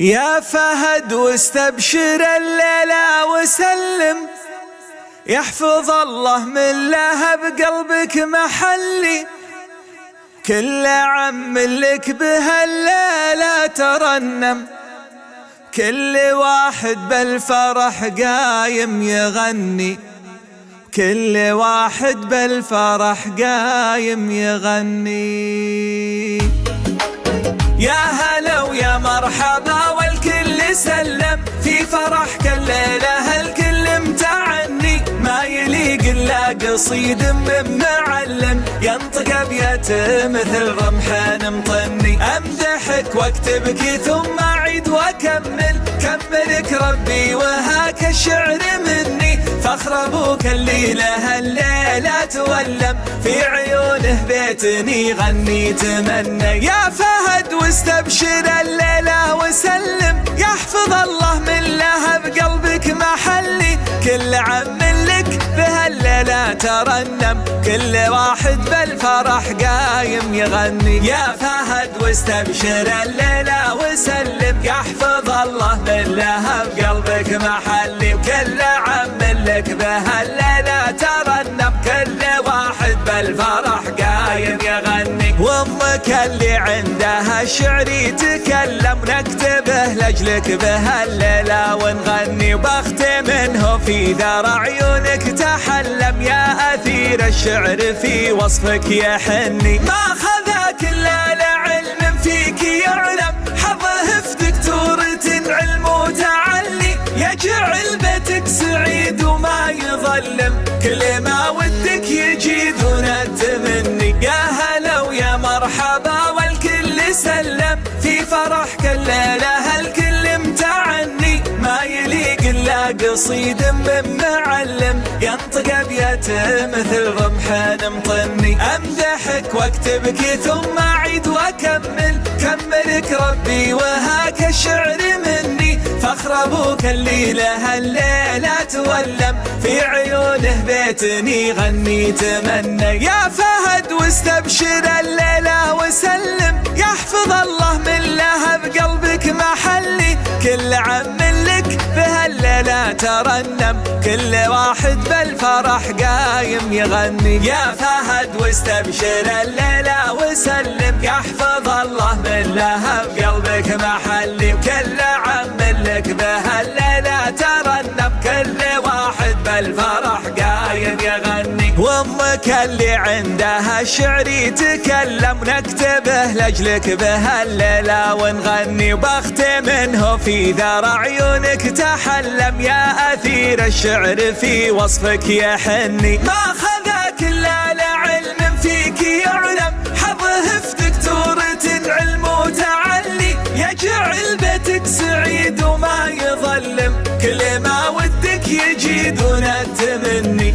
يا فهد واستبشر الليلة وسلم، يحفظ الله من لهب قلبك محلي. كل عم لك بهالليلة ترنم، كل واحد بالفرح قايم يغني، كل واحد بالفرح قايم يغني. يا هلا ويا مرحبا والكل سلم، في فرحك الليلة الكل متعني. ما يليق الا قصيد من معلم، ينطق ابيات مثل رمح مطني. امدحك واكتبك ثم اعيد واكمل، كملك ربي وهاك الشعر مني. فخر ابوك الليله الليله تولم، في عيونه بيتني غني تمنى. يا فهد واستبشر الليله وسلم، يحفظ الله من لهب قلبك محلي. كل عم لك بهالليله ترنم، كل واحد بالفرح قايم يغني. يا فهد واستبشر الليله وسلم، يحفظ الله من لهب قلبك محلي. وكل عم لك بهالليله ترنم، كل واحد بالفرح قايم يغني. وامك اللي عندها الشعر يتكلم، نكتبه لاجلك بهالليله ونغني. وبختمنه في ذرع عيونك تحلم، يا اثير الشعر في وصفك يحني. ما خذاك الا لعلم فيك يعلم، حظه في دكتورة علم وتعلي. يجعل بيتك سعيد وما يظلم، كل ما ودك يجي دون التمني. يا هلا ويا مرحبا والكل سلم، في فرحك الليلة الكل متعني. ما يليق الا قصيد من معلم، ينطق ابيات مثل رمح مطني. امدحك واكتبك ثم اعيد واكمل، كملك ربي وهاك الشعر مني. فخر ابوك الليله الليله تولم، في عيونه بيتني غني تمنى. يا فهد واستبشر الليله وسلم، يحفظ الله من لهب قلبك محلي. كل عم لك بهالليله ترنم، كل واحد بالفرح قايم يغني. يا فهد واستبشر الليله وسلم، يحفظ الله من لهب قلبك محلي. وكل عم لك بهالليله ترنم، كل واحد بالفرح قايم يغني. وامك اللي عندها الشعر يتكلم، نكتبه لاجلك بهالليله ونغني. وبختمنه في ذرع عيونك تحلم، يا اثير الشعر في وصفك يحني. ما خذاك الا لعلم فيك يعلم، حظه في دكتورة علم وتعلي. يجعل بيتك سعيد وما يظلم، كل ما ودك يجي دون التمني.